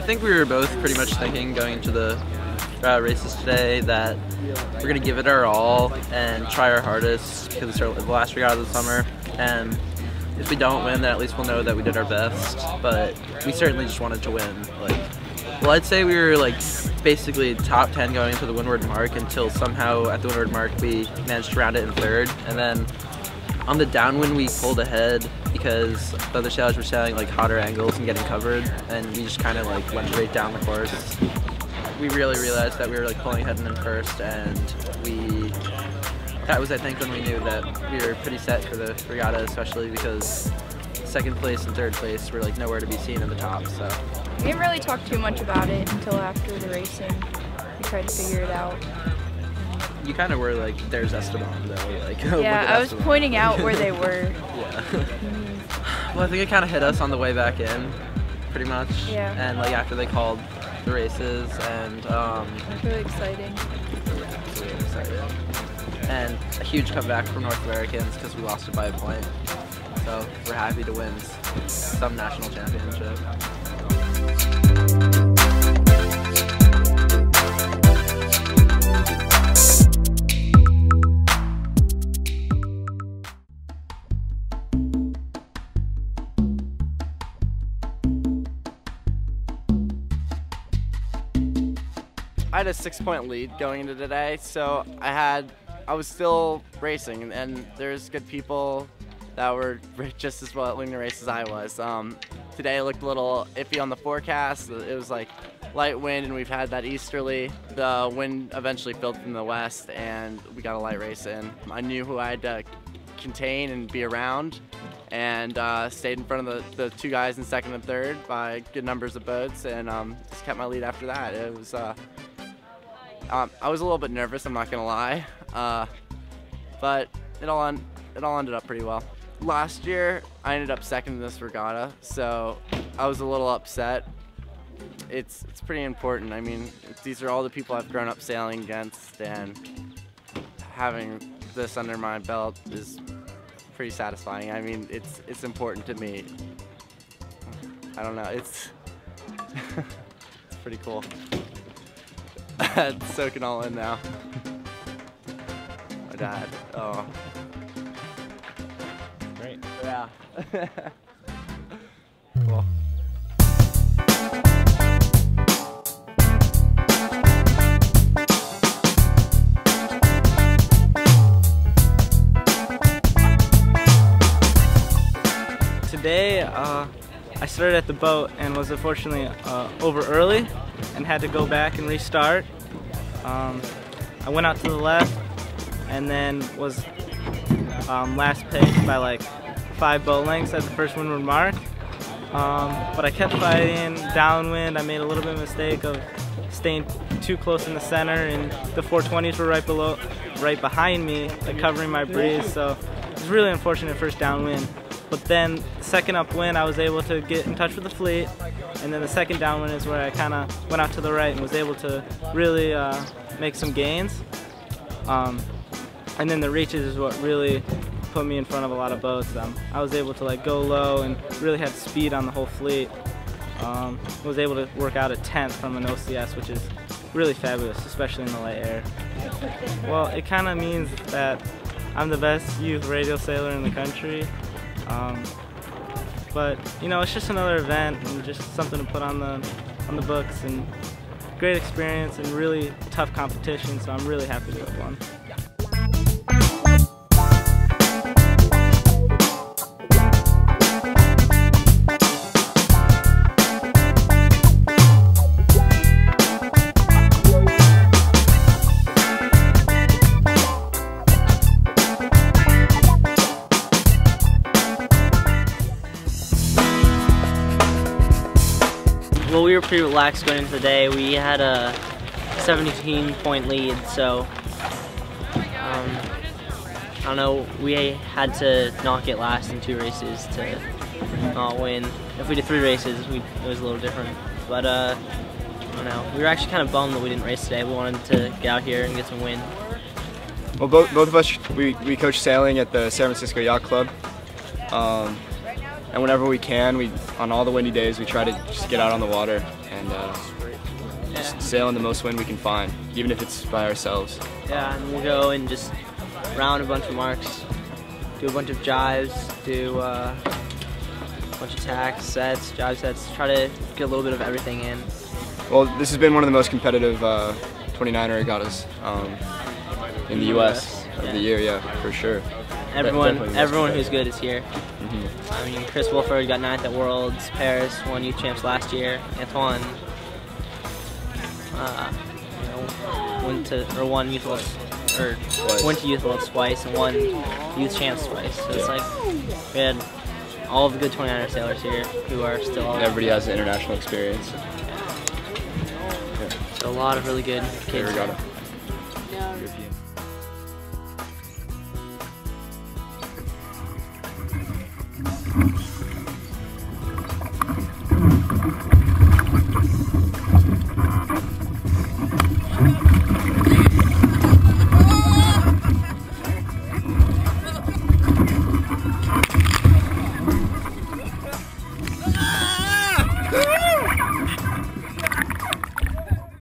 think we were both pretty much thinking going into the races today that we're going to give it our all and try our hardest because it's the last regatta of the summer, and if we don't win, then at least we'll know that we did our best. But we certainly just wanted to win. Well, I'd say we were basically top 10 going into the windward mark until somehow at the windward mark we managed to round it in third, and then on the downwind we pulled ahead because the other sailors were sailing hotter angles and getting covered, and we just kind of went right down the course. We really realized that we were pulling ahead in first, and that was, I think, when we knew that we were pretty set for the regatta, especially because second place and third place were nowhere to be seen in the top. So we didn't really talk too much about it until after the racing. We tried to figure it out. You kind of were there's Esteban though. Yeah, I was pointing out where they were. Yeah. Well, I think it kind of hit us on the way back in, pretty much. Yeah. And after they called the races, and it's really exciting. Yeah, it's really exciting. And a huge comeback from North Americans because we lost it by a point. So we're happy to win some national championship. I had a 6-point lead going into today, so I was still racing, and there's good people that were just as well at winning the race as I was. Today it looked a little iffy on the forecast. It was light wind, and we've had that easterly. The wind eventually filled from the west, and we got a light race in. I knew who I had to contain and be around, and stayed in front of the two guys in second and third by good numbers of boats, and just kept my lead after that. It was I was a little bit nervous, I'm not gonna lie, but it all ended up pretty well. Last year, I ended up second in this regatta, so I was a little upset. It's pretty important. I mean, these are all the people I've grown up sailing against, and having this under my belt is pretty satisfying. I mean, it's important to me. I don't know, it's pretty cool. It's soaking all in now. My dad. Oh. Great. Yeah. Cool. Today, I started at the boat and was unfortunately over early and had to go back and restart. I went out to the left and then was last picked by 5 boat lengths at the first windward mark. But I kept fighting downwind. I made a little bit of a mistake of staying too close in the center, and the 420s were right behind me, covering my breeze. So it was really unfortunate first downwind. But then second upwind, I was able to get in touch with the fleet, and then the second downwind is where I kind of went out to the right and was able to really make some gains. And then the reaches is what really put me in front of a lot of boats. I was able to go low and really have speed on the whole fleet. I was able to work out a 10th from an OCS, which is really fabulous, especially in the light air. Well, it kind of means that I'm the best youth radial sailor in the country. But it's just another event and just something to put on the books, and great experience and really tough competition, so I'm really happy to have won. Well, we were pretty relaxed going into the day. We had a 17-point lead, so I don't know, we had to not get last in 2 races to not win. If we did 3 races, it was a little different. But I don't know, we were actually kind of bummed that we didn't race today. We wanted to get out here and get some win. Well, both of us, we coach sailing at the San Francisco Yacht Club. and whenever we can, on all the windy days, we try to just get out on the water and just sail in the most wind we can find, even if it's by ourselves. Yeah, and we'll go and just round a bunch of marks, do a bunch of jives, do a bunch of tacks, sets, jive sets, try to get a little bit of everything in. Well, this has been one of the most competitive 29er regattas in the U.S. of the year, yeah, for sure. Everyone who's good is here. Mm-hmm. I mean, Chris Wolford got 9th at Worlds, Paris won youth champs last year. Antoine went to Youth Worlds, or went to Youth Worlds twice and won youth champs twice. So it's like we had all of the good 29er sailors here who are still. Everybody has an international experience. So a lot of really good kids. Regatta. European.